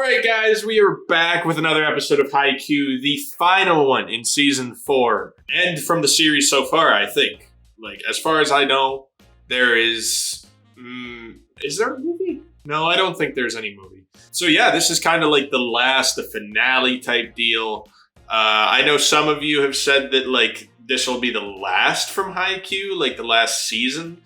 right, guys, we are back with another episode of Haikyu, the final one in season 4, and from the series so far, I think. Like, as far as I know, there is... is there a movie? No, I don't think there's any movie. So yeah, this is kind of like the finale type deal. I know some of you have said that, like, this will be the last from Haikyu, like the last season.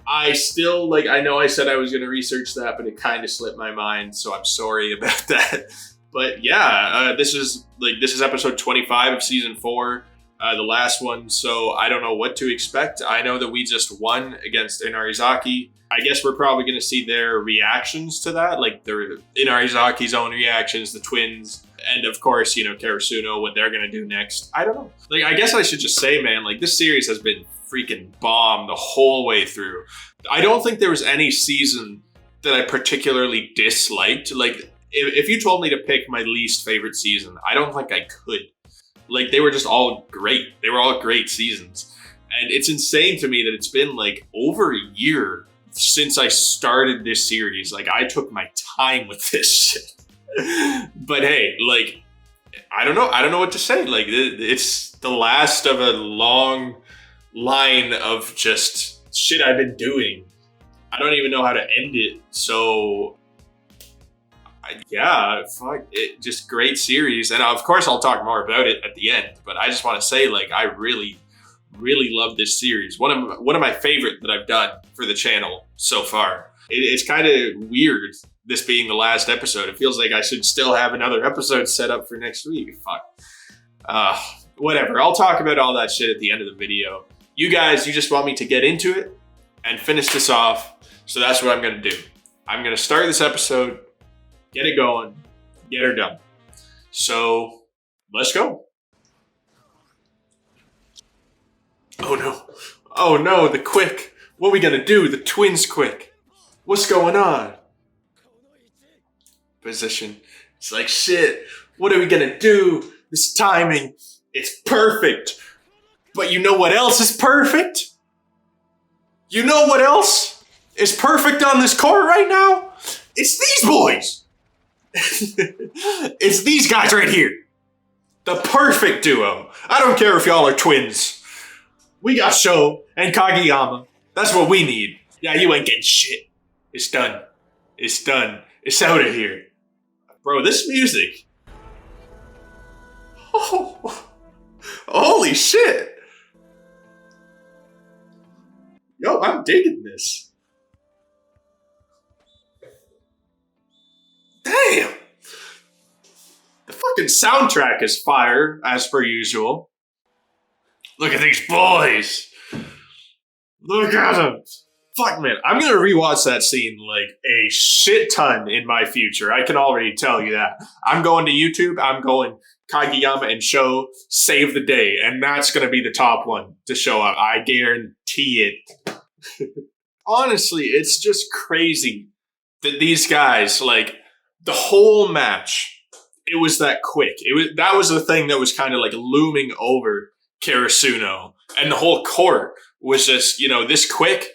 I still, I know I said I was going to research that, but it kind of slipped my mind, so I'm sorry about that. But yeah, this is episode 25 of season 4, the last one, so I don't know what to expect. I know that we just won against Inarizaki. I guess we're probably going to see their reactions to that, like their Inarizaki's own reactions, the twins, and of course, Karasuno, what they're going to do next. I don't know. I guess I should just say, man, this series has been freaking bomb the whole way through. I don't think there was any season that I particularly disliked. If you told me to pick my least favorite season, I don't think I could. They were just all great. They were all great seasons. And it's insane to me that it's been over a year since I started this series. I took my time with this shit. But hey, I don't know what to say. It's the last of a long line of just shit I've been doing. I don't even know how to end it. So yeah, fuck it. Just great series. And of course I'll talk more about it at the end, but I just want to say, I really love this series. One of my favorite that I've done for the channel so far. It's kind of weird, this being the last episode. It feels like I should still have another episode set up for next week. Fuck. Whatever. I'll talk about all that shit at the end of the video. You guys, you just want me to get into it and finish this off. So that's what I'm going to do. I'm going to start this episode, get it going, get her done. So let's go. Oh no. Oh no, the quick. What are we going to do? The twins quick. What's going on? Position. It's shit. What are we going to do? This timing. It's perfect. But you know what else is perfect? You know what else is perfect on this court right now? It's these boys. It's these guys right here. The perfect duo. I don't care if y'all are twins. We got Sho and Kageyama. That's what we need. Yeah, you ain't getting shit. It's done. It's done. It's out of here. Bro, this music. Oh, holy shit. Yo, I'm digging this. Damn. The fucking soundtrack is fire, as per usual. Look at these boys. Look at them. Fuck, man. I'm going to rewatch that scene a shit ton in my future. I can already tell you that. I'm going to YouTube. I'm going Kageyama and Sho save the day. And that's going to be the top one to show up. I guarantee it. Honestly, it's just crazy that these guys, the whole match, it was that quick. That was the thing that was kind of looming over Karasuno. And the whole court was just, this quick,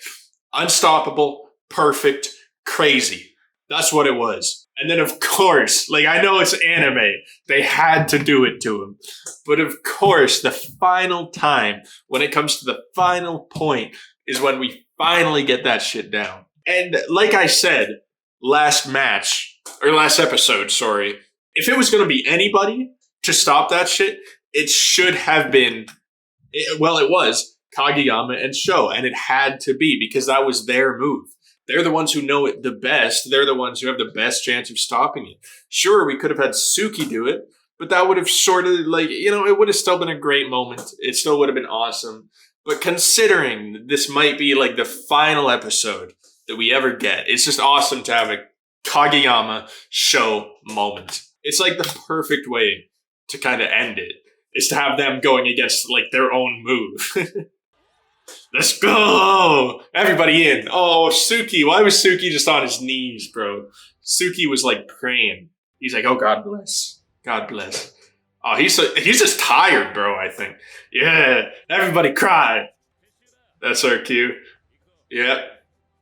unstoppable, perfect, crazy. That's what it was. And then, of course, I know it's anime. They had to do it to him. But of course, the final time, when it comes to the final point, is when we finally get that shit down. And like I said, last episode, sorry, if it was going to be anybody to stop that shit, it should have been, it was Kageyama and Sho, and it had to be because that was their move. They're the ones who know it the best. They're the ones who have the best chance of stopping it. Sure, we could have had Suki do it, but that would have sort of it would have still been a great moment. It still would have been awesome. But considering this might be the final episode that we ever get, it's just awesome to have a Kageyama Sho moment. It's the perfect way to kind of end it, is to have them going against their own move. Let's go! Everybody in. Oh, Suki. Why was Suki just on his knees, bro? Suki was praying. He's oh, God bless. God bless. Oh, he's just tired, bro, I think. Yeah, everybody cry. That's our cue. Yeah.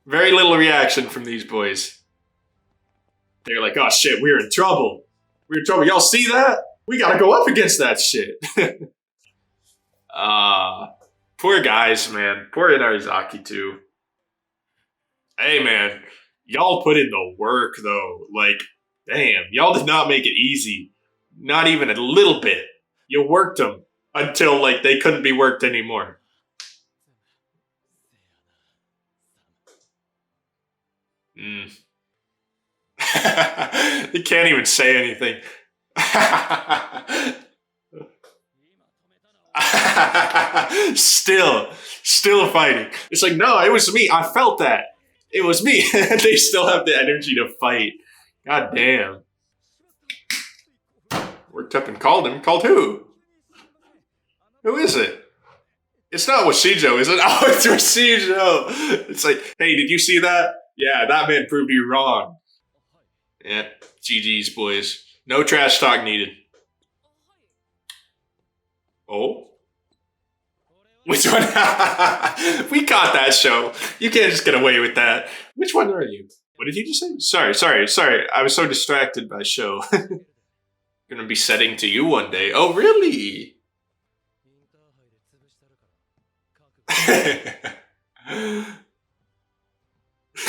Very little reaction from these boys. They're like, oh shit, we're in trouble. We're in trouble. Y'all see that? We gotta go up against that shit. Poor guys, man. Poor Inarizaki too. Hey man, y'all put in the work though. Like, damn, y'all did not make it easy. Not even a little bit. You worked them until like they couldn't be worked anymore. Mm. He can't even say anything. still fighting. It's like, no, it was me. I felt that. It was me. They still have the energy to fight. God damn. Worked up and called him. Called who? Who is it? It's not Washijo, is it? Oh, it's Washijo. It's like, hey, did you see that? Yeah, that man proved you wrong. Yeah, GG's, boys. No trash talk needed. Oh? Which one? We caught that show. You can't just get away with that. Which one are you? What did you just say? Sorry. I was so distracted by show. Gonna be setting to you one day. Oh, really?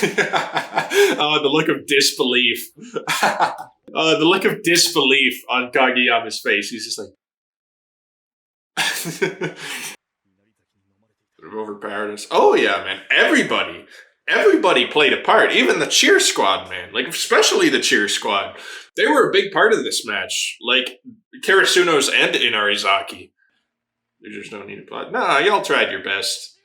Oh, the look of disbelief. The look of disbelief on Kageyama's face. He's just like... overpowered us. Oh yeah, man. Everybody played a part. Even the cheer squad, man. Like, especially the cheer squad. They were a big part of this match. Like, Karasuno's and Inarizaki. There's just no need to plot. Nah, y'all tried your best.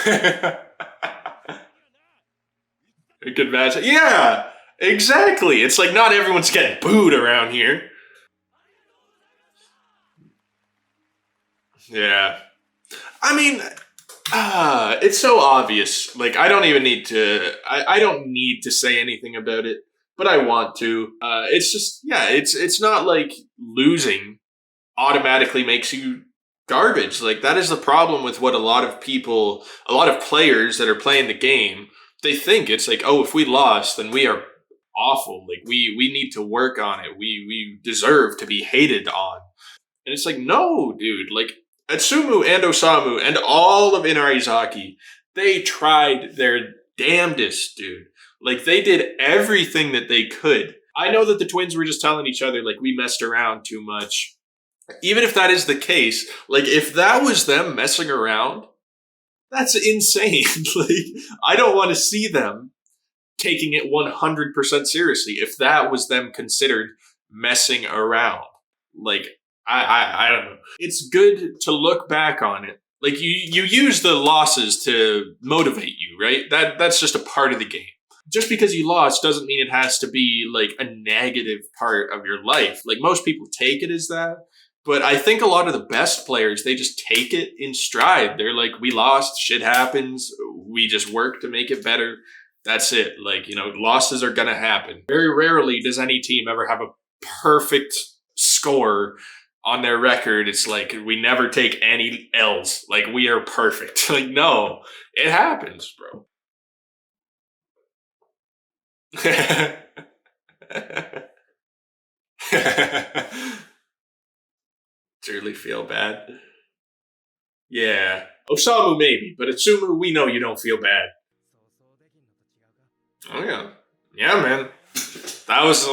A good match. Yeah, exactly. It's like not everyone's getting booed around here. Yeah. I mean, it's so obvious. Like, I don't even need to. I don't need to say anything about it, but I want to. It's just, yeah. It's not like losing automatically makes you garbage. Like, that is the problem with what a lot of players that are playing the game. They think it's like, oh, if we lost, then we are awful. Like, we need to work on it. We deserve to be hated on. And it's like, no, dude. Like, Atsumu and Osamu and all of Inarizaki, they tried their damnedest, dude. Like, they did everything that they could. I know that the twins were just telling each other, like, we messed around too much. Even if that is the case, like, if that was them messing around, that's insane. Like, I don't want to see them taking it 100% seriously if that was them considered messing around. Like, I don't know. It's good to look back on it. Like, you use the losses to motivate you, right? That's just a part of the game. Just because you lost doesn't mean it has to be, like, a negative part of your life. Like, most people take it as that. But I think a lot of the best players, they just take it in stride. They're like, we lost, shit happens, we just work to make it better. That's it. Like, losses are going to happen. Very rarely does any team ever have a perfect score on their record. It's like, we never take any L's. Like, we are perfect. Like, no, it happens, bro. Truly feel bad. Yeah. Osamu maybe, but Atsumu, we know you don't feel bad. Oh yeah. Yeah, man. That's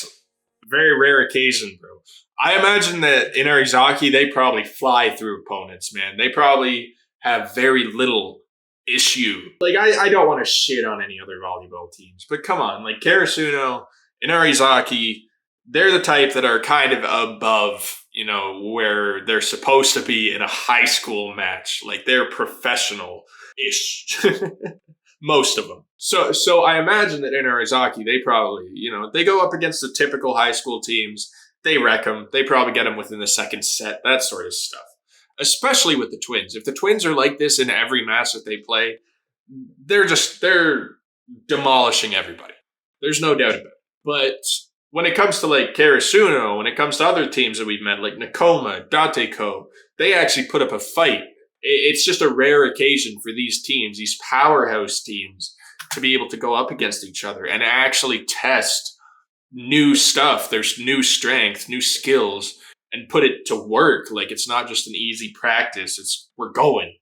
a very rare occasion, bro. I imagine that in Arizaki, they probably fly through opponents, man. They probably have very little issue. Like, I don't want to shit on any other volleyball teams, but come on, like, Karasuno and Arizaki, they're the type that are kind of above, where they're supposed to be in a high school match. Like, they're professional-ish. Most of them. So I imagine that in Arizaki, they probably, they go up against the typical high school teams. They wreck them. They probably get them within the second set, that sort of stuff. Especially with the twins. If the twins are like this in every match that they play, they're demolishing everybody. There's no doubt about it. But when it comes to, like, Karasuno, when it comes to other teams that we've met, like Nakoma, Dateko, they actually put up a fight. It's just a rare occasion for these teams, these powerhouse teams, to be able to go up against each other and actually test new stuff. There's new strength, new skills, and put it to work. Like it's not just an easy practice. It's we're going.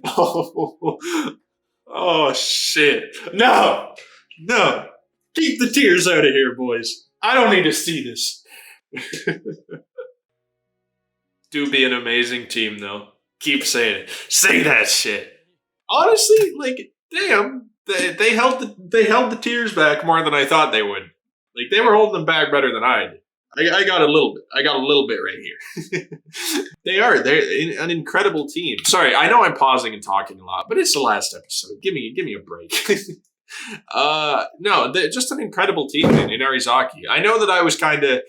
oh, oh shit! No, no, keep the tears out of here, boys. I don't need to see this. Do be an amazing team, though. Keep saying it. Say that shit. Honestly, like, damn, they held the tears back more than I thought they would. Like they were holding them back better than I did. I got a little bit. I got a little bit right here. They're an incredible team. Sorry, I know I'm pausing and talking a lot, but it's the last episode. Give me a break. No, they're just an incredible team in Arizaki. I know that I was kind of,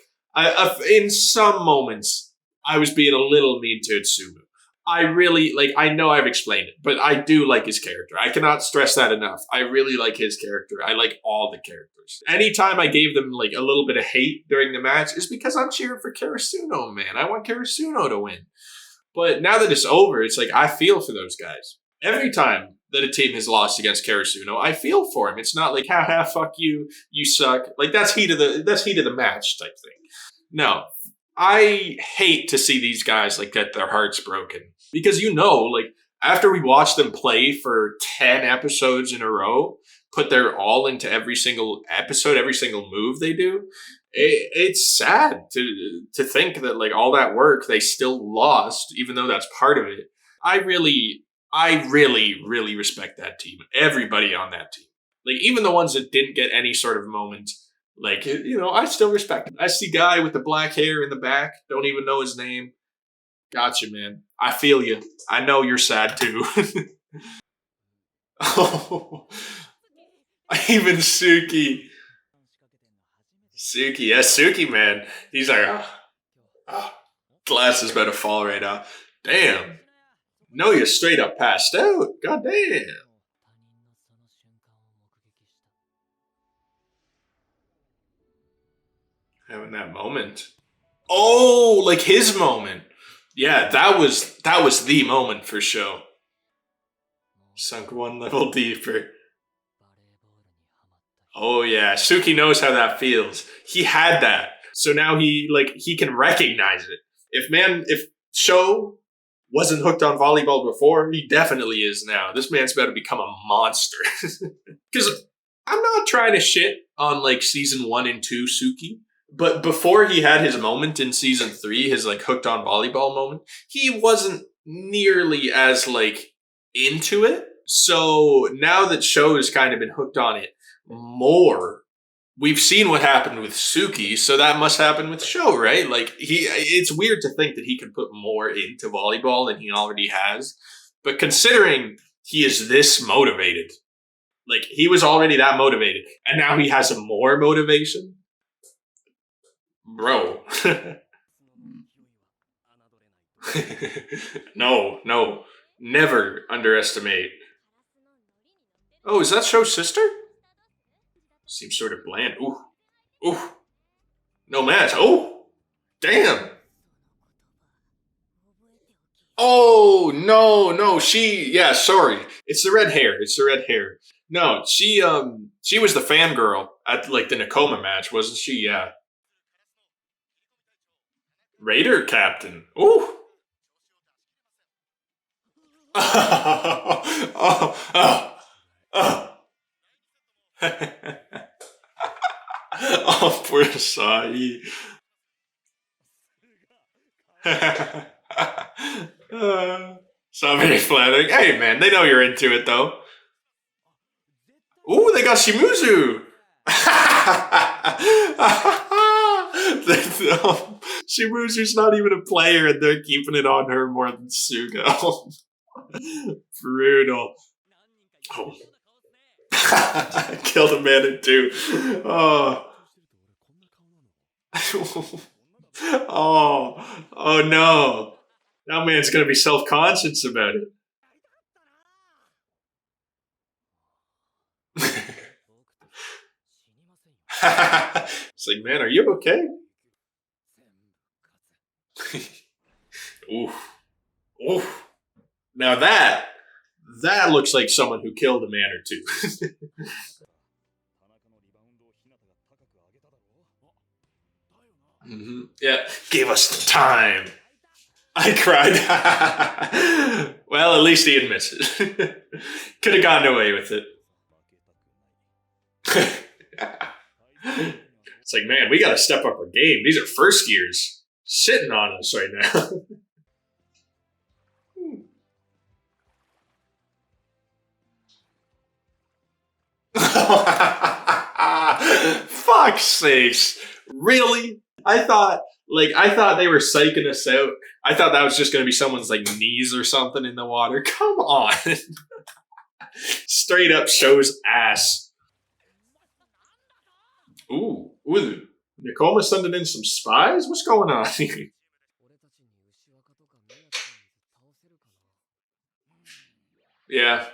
in some moments, I was being a little mean to Itsumu. I really, like, I know I've explained it, but I do like his character. I cannot stress that enough. I really like his character. I like all the characters. Anytime I gave them, like, a little bit of hate during the match is because I'm cheering for Karasuno, man. I want Karasuno to win. But now that it's over, it's like, I feel for those guys. Every time that a team has lost against Karasuno, I feel for him. It's not like, haha, fuck you, you suck. Like, that's heat of the match type thing. No. I hate to see these guys, like, get their hearts broken. Because like, after we watch them play for 10 episodes in a row, put their all into every single episode, every single move they do, it's sad to think that, like, all that work they still lost, even though that's part of it. I really respect that team. Everybody on that team. Like, even the ones that didn't get any sort of moment, like, I still respect him. I see guy with the black hair in the back, don't even know his name. Gotcha, man. I feel you. I know you're sad too. Oh, even Suki. Suki, man. He's like, glass is about to fall right off. Damn. No, you're straight up passed out. God damn. Having that moment. Oh, like his moment. Yeah, that was the moment for sure. Sunk one level deeper. Oh yeah, Suki knows how that feels. He had that. So now he can recognize it. If Sho wasn't hooked on volleyball before, he definitely is now. This man's about to become a monster. Cuz I'm not trying to shit on like season 1 and 2 Suki. But before he had his moment in season 3, his like hooked on volleyball moment, he wasn't nearly as like into it. So now that Sho has kind of been hooked on it more, we've seen what happened with Suki, so that must happen with Sho, right? Like it's weird to think that he could put more into volleyball than he already has. But considering he is this motivated, like he was already that motivated, and now he has more motivation. Bro. No. Never underestimate. Oh, is that Sho's sister? Seems sort of bland. Ooh. No match. Oh! Damn! Oh, no. Sorry. It's the red hair. No, she was the fangirl at, like, the Nakoma match, wasn't she? Yeah. Raider captain. Ooh. Oh. Oh, poor Sai. So very flattering. Hey, man, they know you're into it, though. Ooh, they got Shimuzu. Shimuzu's not even a player, and they're keeping it on her more than Suga. Brutal. Oh. Killed a man in 2. Oh. Oh no. That man's gonna be self-conscious about it. It's like, man, are you okay? Oof. Oof. Now that looks like someone who killed a man or two. Yeah, gave us the time. I cried. Well, at least he admits it. Could have gotten away with it. It's like, man, we got to step up our game. These are first years sitting on us right now. Fuck's sakes. Really? I thought they were psyching us out. I thought that was just gonna be someone's like knees or something in the water. Come on. Straight up shows ass. Ooh. Nakoma sending in some spies? What's going on here? Yeah.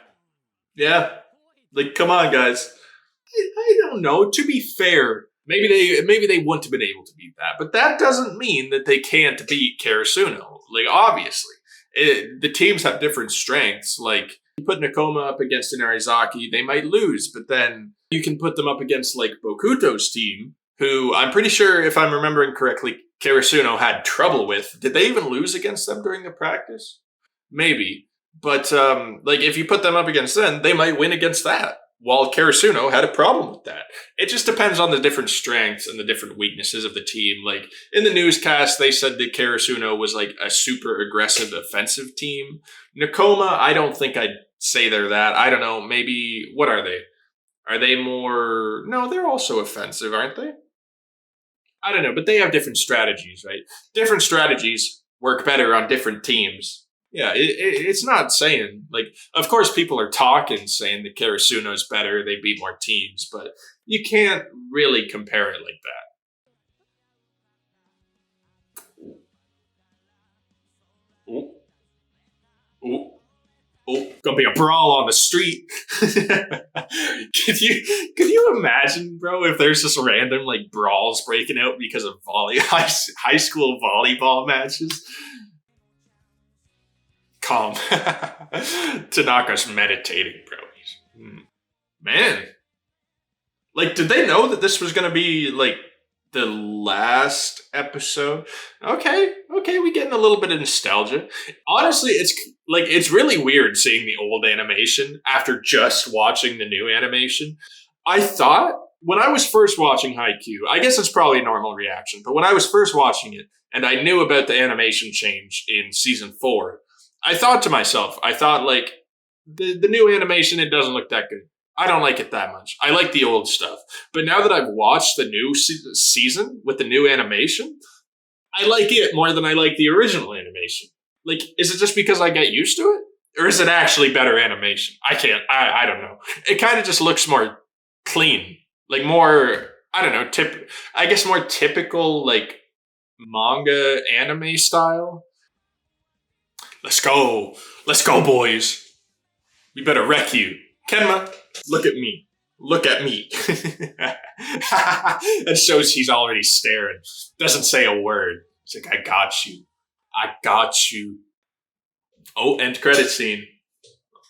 Yeah. Like, come on, guys. I don't know. To be fair, maybe they wouldn't have been able to beat that, but that doesn't mean that they can't beat Karasuno. Like, obviously, the teams have different strengths. Like, you put Nakoma up against Inarizaki, they might lose, but then you can put them up against like Bokuto's team, who I'm pretty sure, if I'm remembering correctly, Karasuno had trouble with. Did they even lose against them during the practice? Maybe. But like, if you put them up against them, they might win against that. While Karasuno had a problem with that. It just depends on the different strengths and the different weaknesses of the team. Like, in the newscast, they said that Karasuno was like a super aggressive offensive team. Nakoma, I don't think I'd say they're that. I don't know. Maybe, what are they? Are they more... No, they're also offensive, aren't they? I don't know, but they have different strategies, right? Different strategies work better on different teams. Yeah, it's not saying, like, of course people are talking saying that Karasuno's better, they beat more teams, but you can't really compare it like that. Ooh, ooh, ooh, gonna be a brawl on the street. Could you imagine, bro, if there's just random, like, brawls breaking out because of high school volleyball matches? Calm. Tanaka's meditating, bro. Man. Like, did they know that this was going to be, like, the last episode? Okay, we getting a little bit of nostalgia. Honestly, it's really weird seeing the old animation after just watching the new animation. I thought, when I was first watching Haikyu, I guess it's probably a normal reaction, but when I was first watching it, and I knew about the animation change in season 4, I thought to myself, like, the new animation, it doesn't look that good. I don't like it that much. I like the old stuff. But now that I've watched the new season with the new animation, I like it more than I like the original animation. Like, is it just because I get used to it? Or is it actually better animation? I don't know. It kind of just looks more clean. Like, more, I don't know, I guess more typical, like, manga anime style. Let's go, boys. We better wreck you. Kenma, look at me. That shows he's already staring. Doesn't say a word. He's like, I got you. Oh, end credit scene.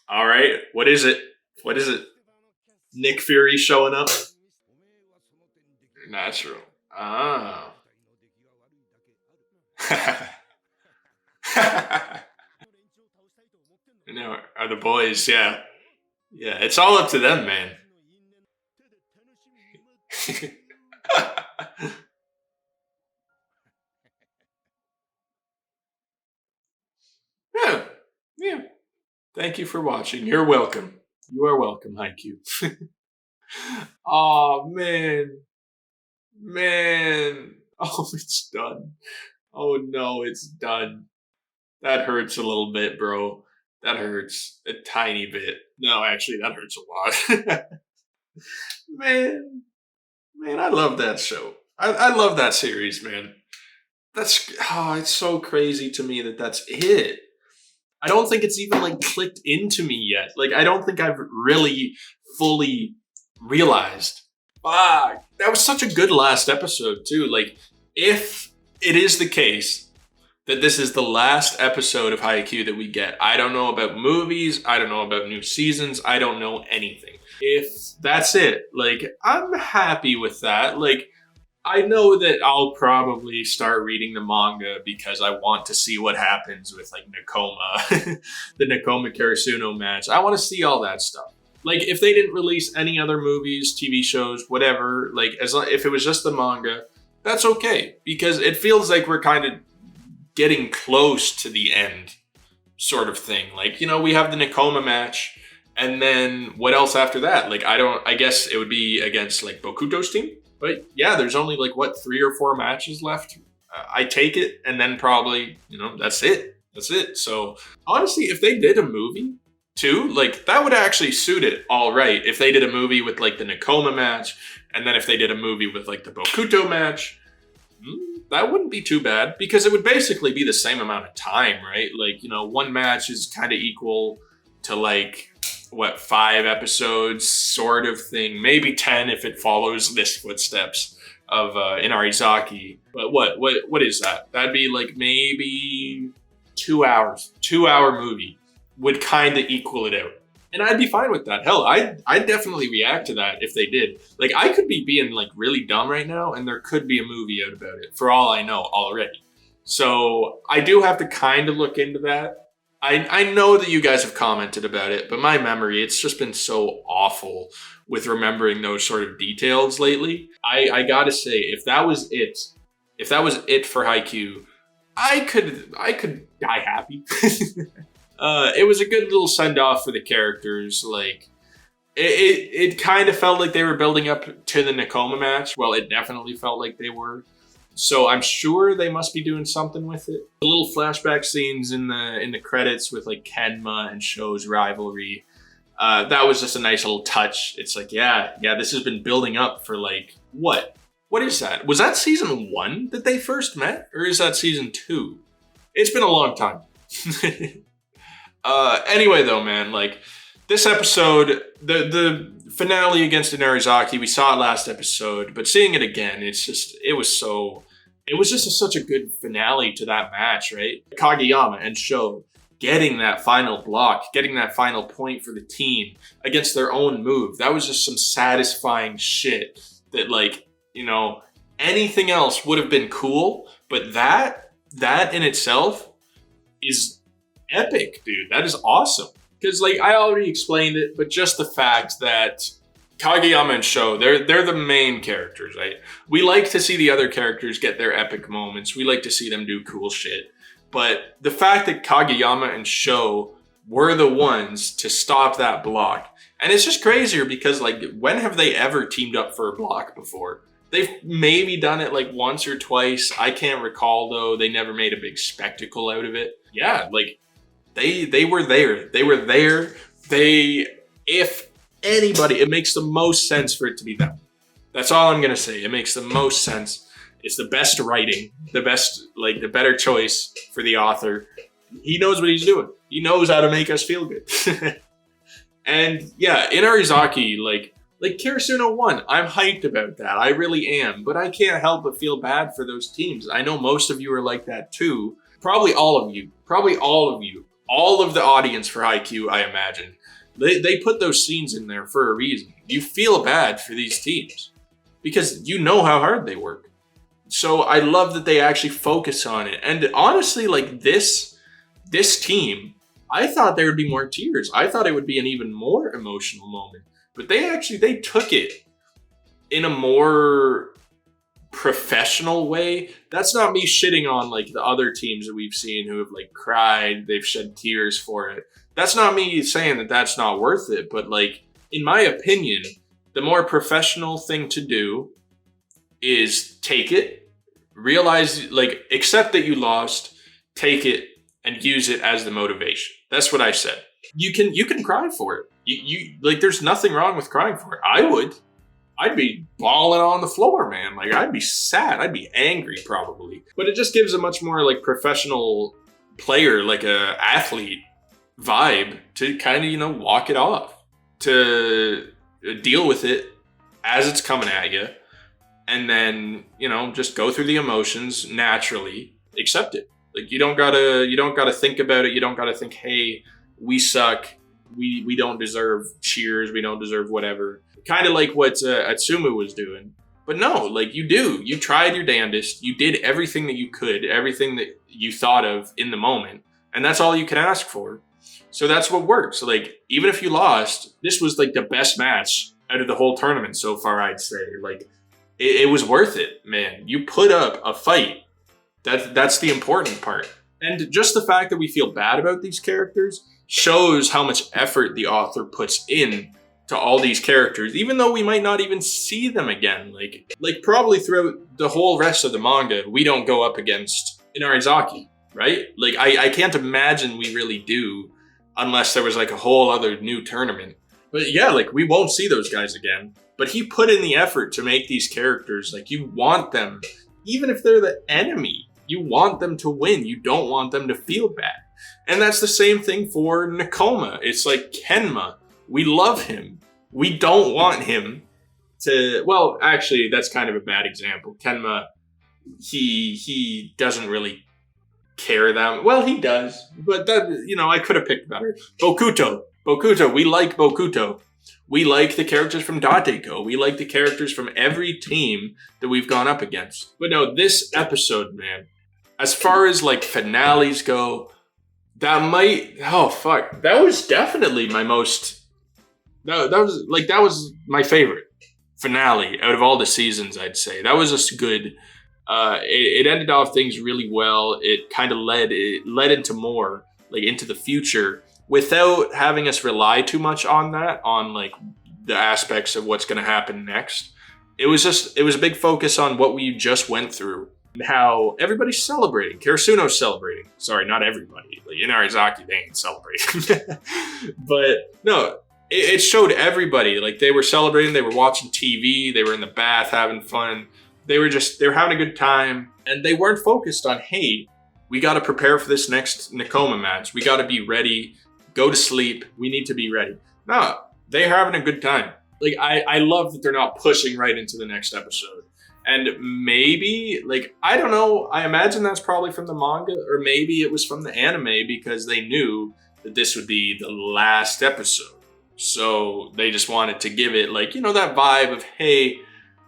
All right, what is it? Nick Fury showing up? Natural. Ah. No, are the boys, yeah. Yeah, it's all up to them, man. Yeah, yeah. Thank you for watching. You're welcome. You are welcome, Haikyu. Oh, man. Oh, it's done. Oh, no, it's done. That hurts a little bit, bro. That hurts a tiny bit. No, actually, that hurts a lot. Man, I love that show. I love that series, man. It's so crazy to me that that's it. I don't think it's even like clicked into me yet. Like, I don't think I've really fully realized Fuck. That was such a good last episode, too. Like, if it is the case that this is the last episode of Haikyu that we get, I don't know about movies, I don't know about new seasons, I don't know anything. If that's it, like, I'm happy with that. Like, I know that I'll probably start reading the manga because I want to see what happens with, like, Nakoma, the Nakoma Karasuno match. I want to see all that stuff. Like, if they didn't release any other movies, TV shows, whatever, like, if it was just the manga, that's okay. Because it feels like we're kind of getting close to the end sort of thing. Like, you know, we have the Nakoma match, and then what else after that? Like, I guess it would be against, like, Bokuto's team. But yeah, there's only, like, what, 3 or 4 matches left? I take it, and then probably, you know, that's it. That's it. So, honestly, if they did a movie, too, like, that would actually suit it all right. If they did a movie with, like, the Nakoma match, and then if they did a movie with, like, the Bokuto match, that wouldn't be too bad, because it would basically be the same amount of time, right? Like, you know, one match is kind of equal to, like, what, 5 episodes sort of thing. Maybe 10 if it follows this footsteps of Inarizaki. But what is that? That'd be, like, maybe 2 hours. 2-hour movie would kind of equal it out. And I'd be fine with that. Hell, I'd definitely react to that if they did. Like, I could be being, like, really dumb right now, and there could be a movie out about it, for all I know already. So I do have to kind of look into that. I know that you guys have commented about it, but my memory, it's just been so awful with remembering those sort of details lately. I gotta say, if that was it for Haikyu, I could die happy. It was a good little send-off for the characters. Like, it kind of felt like they were building up to the Nakoma match. Well, it definitely felt like they were. So I'm sure they must be doing something with it. The little flashback scenes in the credits with, like, Kenma and Sho's rivalry. That was just a nice little touch. It's like, yeah, this has been building up for, like, what? What is that? Was that season 1 that they first met? Or is that season 2? It's been a long time. Anyway, though, man, like, this episode, the finale against Inarizaki, we saw it last episode, but seeing it again, it was just such a good finale to that match, right? Kageyama and Sho getting that final block, getting that final point for the team against their own move. That was just some satisfying shit that, like, you know, anything else would have been cool, but that in itself is epic, dude. That is awesome. Because, like, I already explained it, but just the fact that Kageyama and Sho, they're the main characters, right? We like to see the other characters get their epic moments. We like to see them do cool shit. But the fact that Kageyama and Sho were the ones to stop that block. And it's just crazier because, like, when have they ever teamed up for a block before? They've maybe done it, like, once or twice. I can't recall, though. They never made a big spectacle out of it. Yeah, like, They were there. They were there. If anybody, it makes the most sense for it to be them. That's all I'm going to say. It makes the most sense. It's the best writing, the better choice for the author. He knows what he's doing. He knows how to make us feel good. And yeah, Inarizaki, like Karasuno won. I'm hyped about that. I really am. But I can't help but feel bad for those teams. I know most of you are like that too. Probably all of you. All of the audience for Haikyu, I imagine. They put those scenes in there for a reason. You feel bad for these teams because you know how hard they work. So I love that they actually focus on it. And honestly, like, this team, I thought there would be more tears. I thought it would be an even more emotional moment. But they took it in a more professional way. That's not me shitting on, like, the other teams that we've seen who have, like, cried, they've shed tears for it. That's not me saying that that's not worth it, but, like, in my opinion, the more professional thing to do is take it, realize, like, accept that you lost, take it, and use it as the motivation. That's what I said. You can cry for it. You like, there's nothing wrong with crying for it. I would. I'd be bawling on the floor, man. Like, I'd be sad. I'd be angry, probably. But it just gives a much more, like, professional player, like a athlete vibe to kind of, you know, walk it off, to deal with it as it's coming at you, and then, you know, just go through the emotions naturally, accept it. Like you don't gotta think about it. You don't gotta think, hey, we suck. We don't deserve cheers. We don't deserve whatever. Kind of like what Atsumu was doing. But no, like you do. You tried your damnedest. You did everything that you could, everything that you thought of in the moment. And that's all you can ask for. So that's what works. Like, even if you lost, this was like the best match out of the whole tournament so far, I'd say. Like, it was worth it, man. You put up a fight. That's the important part. And just the fact that we feel bad about these characters shows how much effort the author puts in to all these characters, even though we might not even see them again. Like probably throughout the whole rest of the manga, we don't go up against Inarizaki, right? Like, I can't imagine we really do unless there was like a whole other new tournament. But yeah, like we won't see those guys again. But he put in the effort to make these characters, like you want them, even if they're the enemy, you want them to win. You don't want them to feel bad. And that's the same thing for Nakoma. It's like Kenma. We love him. We don't want him to, well, actually, that's kind of a bad example. Kenma, he doesn't really care that, well, he does, but that, you know, I could have picked better. Bokuto, we like Bokuto. We like the characters from Dateko. We like the characters from every team that we've gone up against. But no, this episode, man, as far as like finales go, that was definitely my most, that was my favorite finale out of all the seasons, I'd say. That was just good. It ended off things really well. It kind of led into more, like into the future, without having us rely too much on that, on like the aspects of what's going to happen next. It was a big focus on what we just went through, and how everybody's celebrating. Karasuno's celebrating. Sorry, not everybody. Like Inarizaki, they ain't celebrating. But no, it showed everybody. Like they were celebrating, they were watching TV, they were in the bath having fun. They were having a good time, and they weren't focused on, hey, we got to prepare for this next Nakoma match. We got to be ready. Go to sleep. We need to be ready. No, they're having a good time. Like, I love that they're not pushing right into the next episode. And maybe, like, I don't know. I imagine that's probably from the manga, or maybe it was from the anime because they knew that this would be the last episode. So they just wanted to give it, like, you know, that vibe of, hey,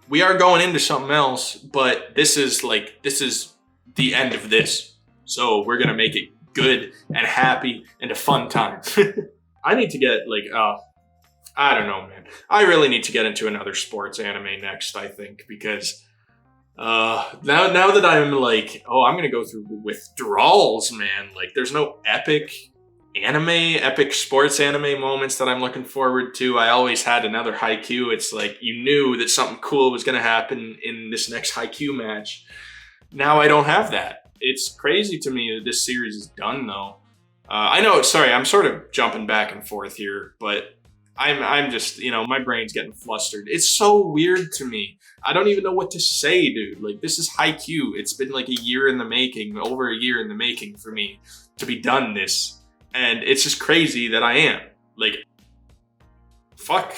we are going into something else, but this is the end of this. So we're going to make it good and happy and a fun time. I need to get I don't know, man. I really need to get into another sports anime next, I think, because now that I'm like, I'm going to go through withdrawals, man. Like there's no epic sports anime moments that I'm looking forward to. I always had another haikyuu. It's like you knew that something cool was going to happen in this next haikyuu match. Now I don't have that. It's crazy to me that this series is done, though. I know, sorry, I'm sort of jumping back and forth here, but I'm just, you know, my brain's getting flustered. It's so weird to me. I don't even know what to say, dude. Like, this is Haikyu. It's been like a year in the making, over a year in the making for me to be done this. And it's just crazy that I am. Like, fuck.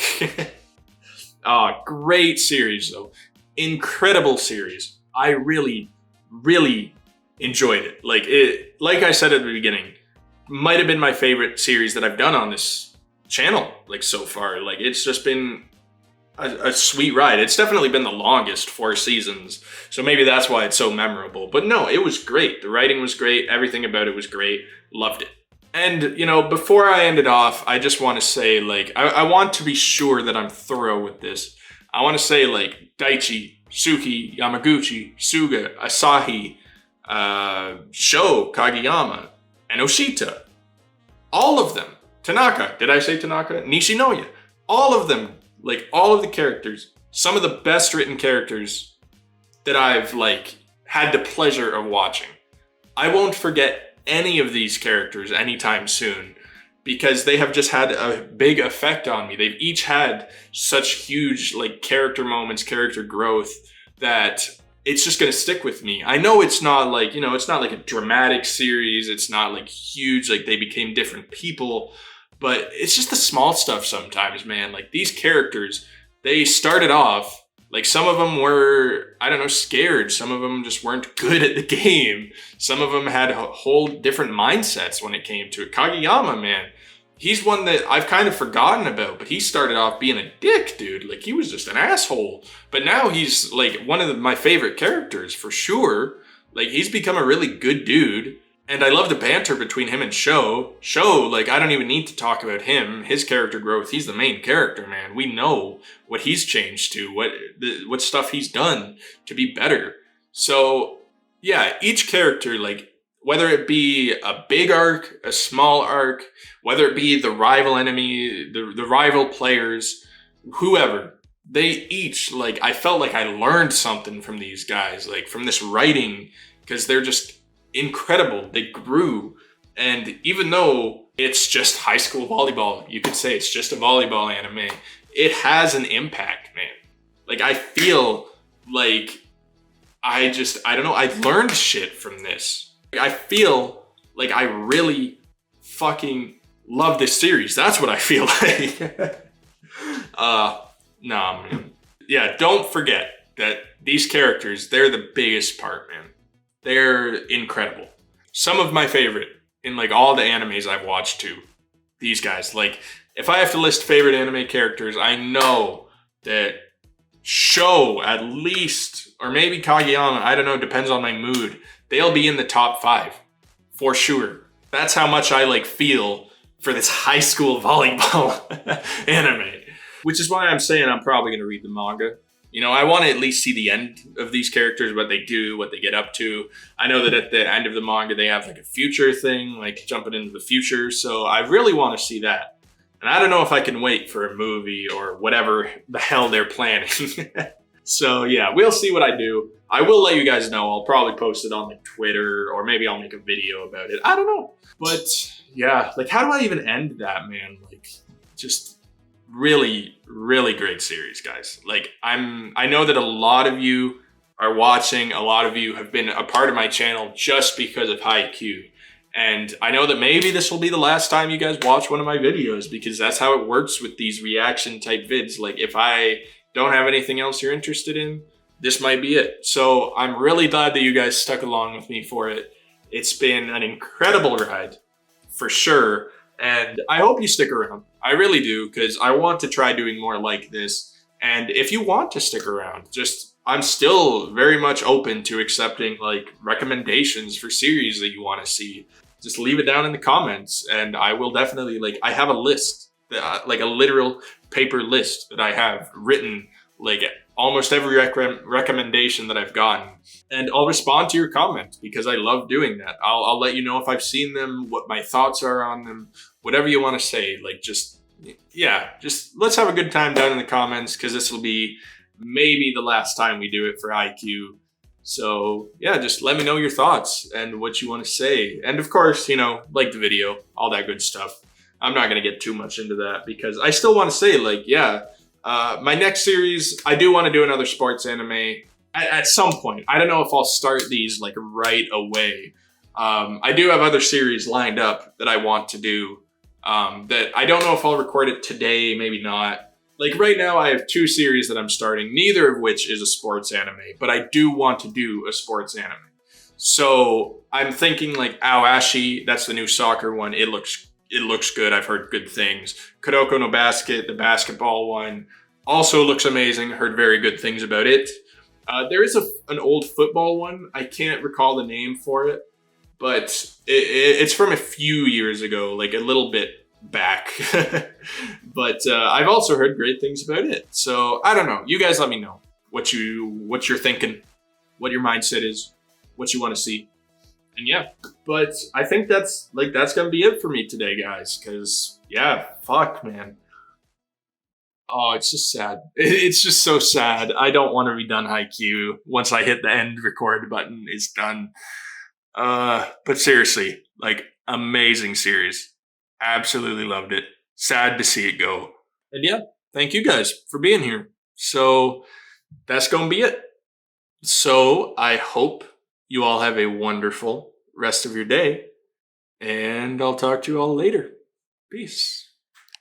Great series, though. Incredible series. I really, really enjoyed it. Like I said at the beginning, might have been my favorite series that I've done on this channel, like, so far. Like, it's just been a sweet ride. It's definitely been the longest 4 seasons, so maybe that's why it's so memorable. But no, it was great. The writing was great. Everything about it was great. Loved it. And, you know, before I end it off, I just want to say, like, I want to be sure that I'm thorough with this. I want to say, like, Daichi, Suki, Yamaguchi, Suga, Asahi, Sho, Kageyama, and Oshita. All of them. Tanaka. Did I say Tanaka? Nishinoya. All of them. Like, all of the characters. Some of the best written characters that I've, like, had the pleasure of watching. I won't forget any of these characters anytime soon because they have just had a big effect on me. They've each had such huge, like, character moments, character growth that it's just going to stick with me. I know it's not like, you know, it's not like a dramatic series. It's not like huge, like they became different people, but it's just the small stuff sometimes, man. Like these characters, they started off, like some of them were, I don't know, scared. Some of them just weren't good at the game. Some of them had whole different mindsets when it came to it. Kageyama, man, he's one that I've kind of forgotten about, but he started off being a dick, dude. Like, he was just an asshole. But now he's like one of my favorite characters for sure. Like, he's become a really good dude. And I love the banter between him and Sho. Sho, like, I don't even need to talk about him. His character growth, he's the main character, man. We know what he's changed to, what stuff he's done to be better. So, yeah, each character, like, whether it be a big arc, a small arc, whether it be the rival enemy, the rival players, whoever, they each, like, I felt like I learned something from these guys, like, from this writing, because they're just incredible. They grew. And even though it's just high school volleyball, you could say it's just a volleyball anime, it has an impact, man. Like, I feel like I don't know, I learned shit from this. I feel like I really fucking love this series. That's what I feel like. Nah, man. Yeah, don't forget that these characters, they're the biggest part, man. They're incredible. Some of my favorite in like all the animes I've watched too. These guys, like, if I have to list favorite anime characters, I know that Sho at least, or maybe Kageyama, I don't know, depends on my mood. They'll be in the top 5 for sure. That's how much I like feel for this high school volleyball anime. Which is why I'm saying I'm probably going to read the manga. You know, I want to at least see the end of these characters, what they do, what they get up to. I know that at the end of the manga, they have like a future thing, like jumping into the future. So I really want to see that. And I don't know if I can wait for a movie or whatever the hell they're planning. So yeah, we'll see what I do. I will let you guys know. I'll probably post it on like Twitter, or maybe I'll make a video about it. I don't know. But yeah, like, how do I even end that, man? Like, just really, really great series, guys. Like, I know that a lot of you are watching. A lot of you have been a part of my channel just because of Haikyu. And I know that maybe this will be the last time you guys watch one of my videos, because that's how it works with these reaction type vids. Like, if I don't have anything else you're interested in, this might be it. So I'm really glad that you guys stuck along with me for it. It's been an incredible ride, for sure. And I hope you stick around. I really do, because I want to try doing more like this. And if you want to stick around, I'm still very much open to accepting like recommendations for series that you want to see. Just leave it down in the comments, and I will definitely, like, I have a list, like a literal paper list that I have written, like almost every recommendation that I've gotten, and I'll respond to your comments because I love doing that. I'll let you know if I've seen them, what my thoughts are on them, whatever you want to say. Like, just let's have a good time down in the comments, because this will be maybe the last time we do it for Haikyu. So yeah, just let me know your thoughts and what you want to say. And of course, you know, like the video, all that good stuff. I'm not going to get too much into that, because I still want to say, like, yeah, my next series, I do want to do another sports anime at some point. I don't know if I'll start these like right away. I do have other series lined up that I want to do, that I don't know if I'll record it today, maybe not. Like, right now, I have 2 series that I'm starting, neither of which is a sports anime, but I do want to do a sports anime. So I'm thinking like Aoashi, that's the new soccer one. It looks good. I've heard good things. Kuroko no Basket, the basketball one, also looks amazing. Heard very good things about it. There is an old football one. I can't recall the name for it, but it's from a few years ago, like a little bit back. But I've also heard great things about it. So I don't know. You guys let me know what you're thinking, what your mindset is, what you want to see. And yeah, but I think that's gonna be it for me today, guys. Because yeah, fuck, man. Oh, it's just sad. It's just so sad. I don't want to be done Haikyu. Once I hit the end record button, it's done. But seriously, like, amazing series. Absolutely loved it. Sad to see it go. And yeah, thank you guys for being here. So that's gonna be it. So I hope you all have a wonderful rest of your day, and I'll talk to you all later. Peace.